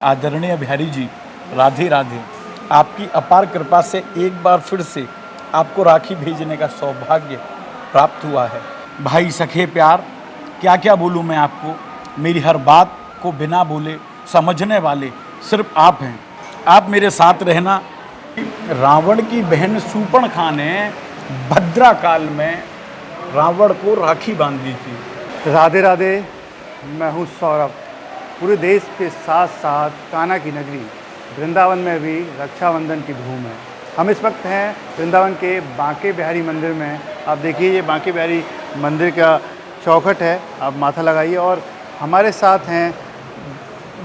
आदरणीय बिहारी जी, राधे राधे। आपकी अपार कृपा से एक बार फिर से आपको राखी भेजने का सौभाग्य प्राप्त हुआ है। भाई सखे प्यार, क्या क्या बोलूँ मैं आपको। मेरी हर बात को बिना बोले समझने वाले सिर्फ आप हैं। आप मेरे साथ रहना। रावण की बहन शूर्पणखा ने भद्रा काल में रावण को राखी बांध दी थी। राधे राधे। मैं हूँ सौरभ। पूरे देश के साथ साथ कान्हा की नगरी वृंदावन में भी रक्षाबंधन की धूम है। हम इस वक्त हैं वृंदावन के बांके बिहारी मंदिर में। आप देखिए, ये बांके बिहारी मंदिर का चौखट है। आप माथा लगाइए और हमारे साथ हैं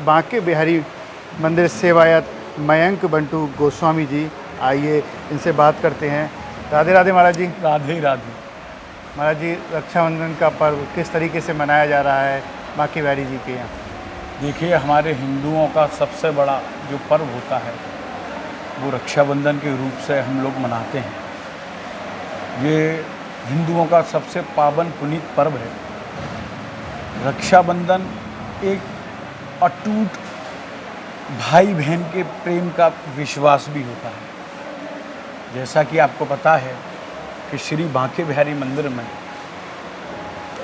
बांके बिहारी मंदिर सेवायत मयंक बंटू गोस्वामी जी। आइए इनसे बात करते हैं। राधे राधे महाराज जी। राधे राधे। महाराज जी, रक्षाबंधन का पर्व किस तरीके से मनाया जा रहा है बांके बिहारी जी के यहाँ? देखिए, हमारे हिंदुओं का सबसे बड़ा जो पर्व होता है वो रक्षाबंधन के रूप से हम लोग मनाते हैं। ये हिंदुओं का सबसे पावन पुनीत पर्व है। रक्षाबंधन एक अटूट भाई बहन के प्रेम का विश्वास भी होता है। जैसा कि आपको पता है कि श्री बांके बिहारी मंदिर में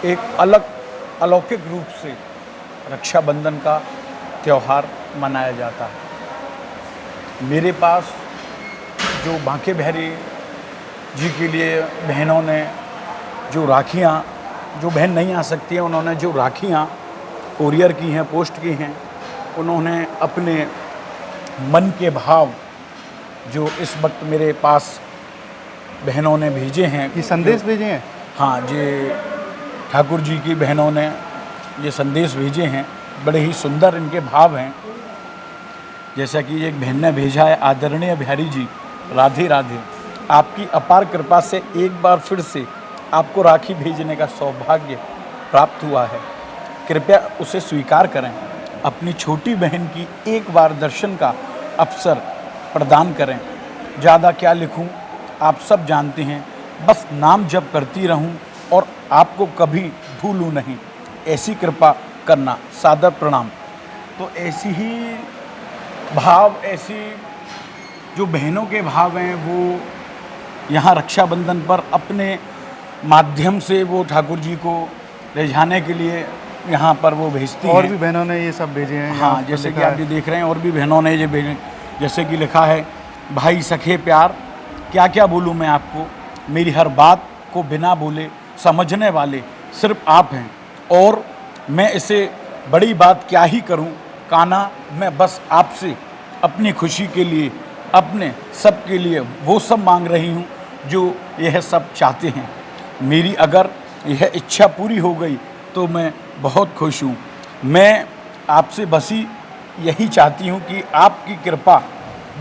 एक अलौकिक रूप से रक्षाबंधन का त्यौहार मनाया जाता है। मेरे पास जो बांके बिहारी जी के लिए बहनों ने जो राखियाँ, जो बहन नहीं आ सकती हैं, उन्होंने जो राखियाँ कोरियर की हैं, पोस्ट की हैं, उन्होंने अपने मन के भाव जो इस वक्त मेरे पास बहनों ने भेजे हैं। ये संदेश भेजे हैं? हाँ जी, ठाकुर जी की बहनों ने ये संदेश भेजे हैं। बड़े ही सुंदर इनके भाव हैं। जैसा कि एक बहन ने भेजा है, आदरणीय बिहारी जी, राधे राधे। आपकी अपार कृपा से एक बार फिर से आपको राखी भेजने का सौभाग्य प्राप्त हुआ है। कृपया उसे स्वीकार करें। अपनी छोटी बहन की एक बार दर्शन का अवसर प्रदान करें। ज़्यादा क्या लिखूं, आप सब जानते हैं। बस नाम जप करती रहूं और आपको कभी भूलूं नहीं। ऐसी कृपा करना। सादर प्रणाम। तो ऐसी ही भाव, ऐसी जो बहनों के भाव हैं वो यहाँ रक्षाबंधन पर अपने माध्यम से वो ठाकुर जी को रिझाने के लिए यहाँ पर वो भेजती हैं। और भी बहनों ने ये सब भेजे हैं? हाँ, जैसे कि आप ये देख रहे हैं, और भी बहनों ने ये भेजे। जैसे कि लिखा है, भाई सखे प्यार, क्या क्या बोलूँ मैं आपको। मेरी हर बात को बिना बोले समझने वाले सिर्फ आप हैं और मैं इसे बड़ी बात क्या ही करूं। कान्हा, मैं बस आपसे अपनी खुशी के लिए, अपने सब के लिए वो सब मांग रही हूं जो यह सब चाहते हैं। मेरी अगर यह इच्छा पूरी हो गई तो मैं बहुत खुश हूं। मैं आपसे बसी यही चाहती हूं कि आपकी कृपा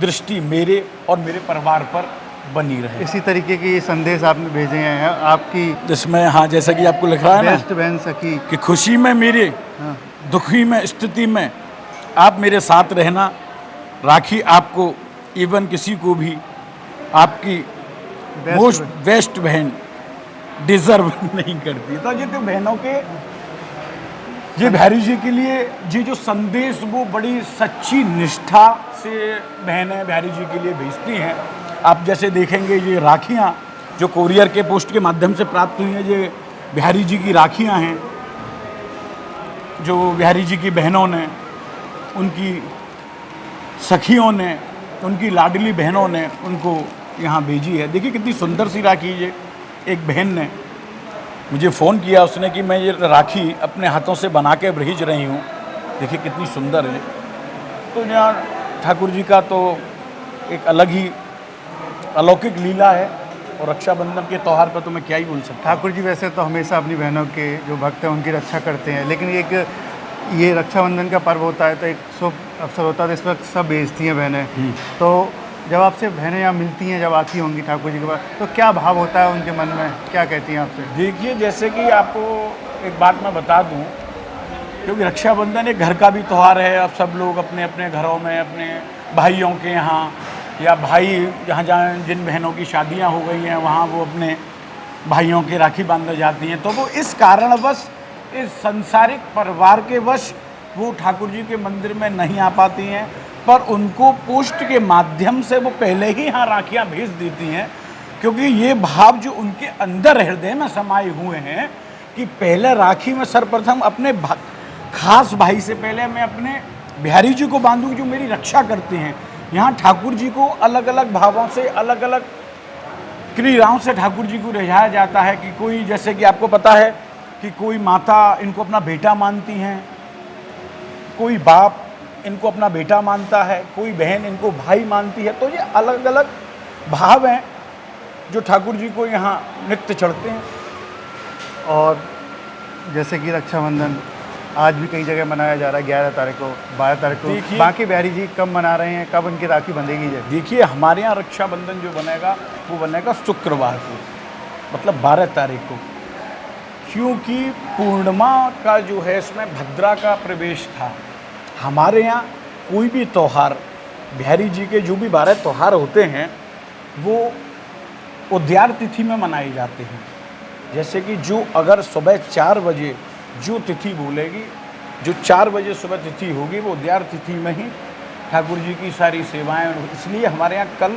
दृष्टि मेरे और मेरे परिवार पर बनी रहे। इसी तरीके के ये संदेश आपने भेजे हैं आपकी जिसमें, हाँ, जैसा कि आपको लिख रहा है ना, बेस्ट बहन सखी कि खुशी में मेरे, हाँ, दुखी में, स्थिति में आप मेरे साथ रहना। राखी आपको इवन किसी को भी आपकी मोस्ट बेस्ट बहन डिजर्व नहीं करती। तो ये तो बहनों के, ये बिहारी जी के लिए ये जो संदेश वो बड़ी सच्ची निष्ठा से बहनें बिहारी जी के लिए भेजती हैं। आप जैसे देखेंगे, ये राखियाँ जो कोरियर के पोस्ट के माध्यम से प्राप्त हुई हैं, ये बिहारी जी की राखियाँ हैं जो बिहारी जी की बहनों ने, उनकी सखियों ने, उनकी लाडली बहनों ने उनको यहाँ भेजी है। देखिए कितनी सुंदर सी राखी। ये एक बहन ने मुझे फ़ोन किया, उसने कि मैं ये राखी अपने हाथों से बना के भेज रही हूँ। देखिए कितनी सुंदर है। तो यहाँ ठाकुर जी का तो एक अलग ही अलौकिक लीला है। और रक्षाबंधन के त्यौहार पर तो मैं क्या ही बोल सकता हूँ। ठाकुर जी वैसे तो हमेशा अपनी बहनों के जो भक्त हैं उनकी रक्षा करते हैं, लेकिन एक ये रक्षाबंधन का पर्व होता है तो एक शुभ अवसर होता है, इस वक्त सब भेजती हैं बहनें। तो जब आपसे बहनें यहाँ मिलती हैं, जब आती होंगी ठाकुर जी के पास, तो क्या भाव होता है उनके मन में, क्या कहती हैं आपसे? देखिए, जैसे कि आपको एक बात मैं बता दूं, क्योंकि रक्षाबंधन एक घर का भी त्यौहार है। अब सब लोग अपने अपने घरों में, अपने भाइयों के यहाँ, या भाई जहाँ जहाँ जिन बहनों की शादियाँ हो गई हैं वहाँ वो अपने भाइयों की राखी बांधने जाती हैं। तो वो इस कारणवश, इस संसारिक परिवार के वश वो ठाकुर जी के मंदिर में नहीं आ पाती हैं, पर उनको पोस्ट के माध्यम से वो पहले ही यहाँ राखियाँ भेज देती हैं, क्योंकि ये भाव जो उनके अंदर हृदय में समाये हुए हैं कि पहले राखी में सर्वप्रथम अपने खास भाई से पहले मैं अपने बिहारी जी को बांधूँ जो मेरी रक्षा करते हैं। यहाँ ठाकुर जी को अलग अलग भावों से, अलग अलग क्रियाओं से ठाकुर जी को रिझाया जाता है कि कोई, जैसे कि आपको पता है कि कोई माता इनको अपना बेटा मानती हैं, कोई बाप इनको अपना बेटा मानता है, कोई बहन इनको भाई मानती है। तो ये अलग अलग भाव हैं जो ठाकुर जी को यहाँ नित्य चढ़ते हैं। और जैसे कि रक्षाबंधन आज भी कई जगह मनाया जा रहा है, 11 तारीख को, 12 तारीख को। बाकी बिहारी जी कब मना रहे हैं, कब उनकी राखी बंधेगी? देखिए, हमारे यहाँ रक्षाबंधन जो बनेगा वो बनेगा शुक्रवार को, मतलब 12 तारीख को, क्योंकि पूर्णिमा का जो है इसमें भद्रा का प्रवेश था। हमारे यहाँ कोई भी त्यौहार, बिहारी जी के जो भी 12 त्यौहार होते हैं वो उद्यार तिथि में मनाए जाते हैं। जैसे कि जो अगर सुबह 4 बजे जो तिथि बोलेगी, जो 4 बजे सुबह तिथि होगी वो उद्यार तिथि में ही ठाकुर जी की सारी सेवाएं, इसलिए हमारे यहाँ कल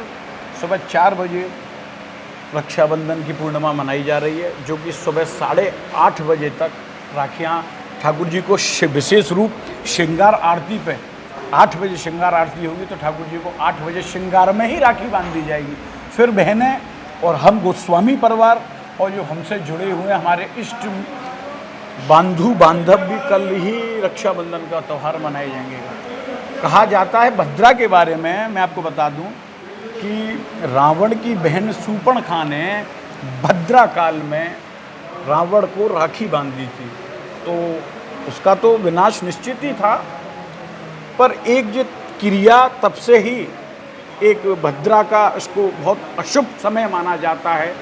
सुबह 4 बजे रक्षाबंधन की पूर्णिमा मनाई जा रही है, जो कि सुबह 8:30 बजे तक राखियाँ ठाकुर जी को विशेष रूप श्रृंगार आरती पे 8 बजे श्रृंगार आरती होगी तो ठाकुर जी को 8 बजे श्रृंगार में ही राखी बांध दी जाएगी। फिर बहनें और हम गोस्वामी परिवार और जो हमसे जुड़े हुए हमारे इष्ट बांधु बांधव भी कल ही रक्षाबंधन का त्यौहार मनाए जाएंगे। कहा जाता है भद्रा के बारे में, मैं आपको बता दूं कि रावण की बहन शूर्पणखा ने भद्रा काल में रावण को राखी बांध दी थी, तो उसका तो विनाश निश्चित ही था, पर एक जो क्रिया तब से ही एक भद्रा का इसको बहुत अशुभ समय माना जाता है।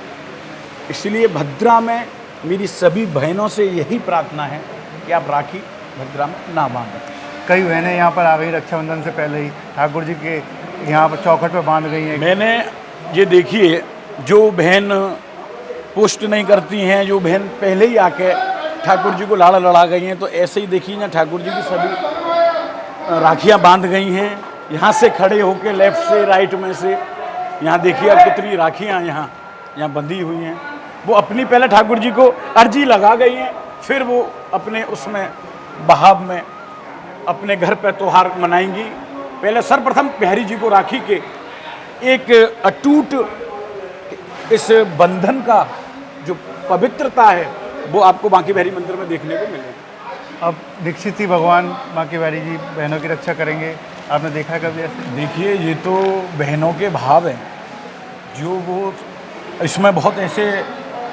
इसलिए भद्रा में मेरी सभी बहनों से यही प्रार्थना है कि आप राखी भद्रा में ना बांधें। कई बहनें यहाँ पर आ गई रक्षाबंधन से पहले ही, ठाकुर जी के यहाँ पर चौखट पर बांध गई हैं। मैंने ये देखिए, जो बहन पोस्ट नहीं करती हैं, जो बहन पहले ही आके ठाकुर जी को लाड़ा लड़ा गई हैं, तो ऐसे ही देखिए ना ठाकुर जी की सभी राखियाँ बांध गई हैं। यहाँ से खड़े होके लेफ्ट से राइट में से, यहाँ देखिए अब कितनी राखियाँ यहाँ बंधी हुई हैं। वो अपनी पहले ठाकुर जी को अर्जी लगा गई हैं, फिर वो अपने उसमें बहाव में अपने घर पे त्यौहार मनाएंगी। पहले सर्वप्रथम बिहारी जी को राखी के एक अटूट इस बंधन का जो पवित्रता है वो आपको बांके बिहारी मंदिर में देखने को मिलेगा। अब दीक्षित ही भगवान बांके बिहारी जी बहनों की रक्षा करेंगे, आपने देखा है कभी ऐसे? देखिए, ये तो बहनों के भाव हैं, जो वो इसमें बहुत ऐसे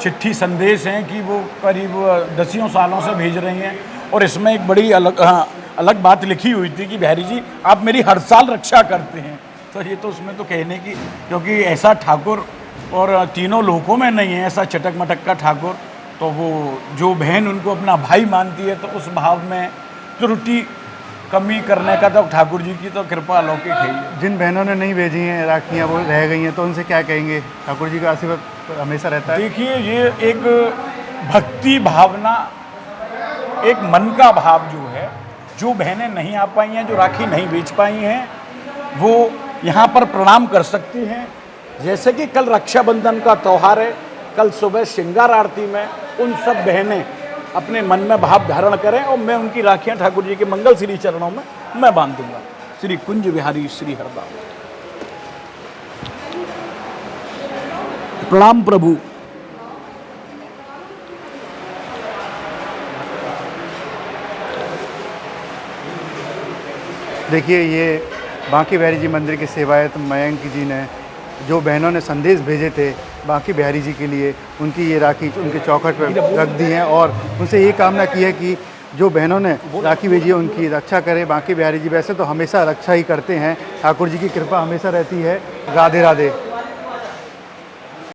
चिट्ठी संदेश हैं कि वो करीब 10 सालों से भेज रही हैं। और इसमें एक बड़ी अलग बात लिखी हुई थी कि बिहारी जी आप मेरी हर साल रक्षा करते हैं। तो ये तो उसमें तो कहने की, क्योंकि ऐसा ठाकुर और तीनों लोकों में नहीं है ऐसा चटक मटक का ठाकुर, तो वो जो बहन उनको अपना भाई मानती है तो उस भाव में त्रुटि कमी करने का तो ठाकुर जी की तो कृपा अलौकिक है। जिन बहनों ने नहीं भेजी हैं राखियाँ, वो रह गई हैं, तो उनसे क्या कहेंगे? ठाकुर जी का आशीर्वाद हमेशा रहता है। देखिए, ये एक भक्ति भावना, एक मन का भाव जो है, जो बहनें नहीं आ पाई हैं, जो राखी नहीं बेच पाई हैं, वो यहाँ पर प्रणाम कर सकती हैं। जैसे कि कल रक्षाबंधन का त्यौहार है, कल सुबह श्रृंगार आरती में उन सब बहनें अपने मन में भाव धारण करें और मैं उनकी राखियाँ ठाकुर जी के मंगल श्री चरणों में मैं बांध दूंगा। श्री कुंज बिहारी श्री हरदास। प्रणाम प्रभु। देखिए, ये बांके बिहारी जी मंदिर के सेवायत मयंक जी ने, जो बहनों ने संदेश भेजे थे बांके बिहारी जी के लिए, उनकी ये राखी उनके चौखट पर रख दी है और उनसे ये कामना की है कि जो बहनों ने राखी भेजी है उनकी रक्षा करे बांके बिहारी जी। वैसे तो हमेशा रक्षा ही करते हैं, ठाकुर जी की कृपा हमेशा रहती है। राधे राधे।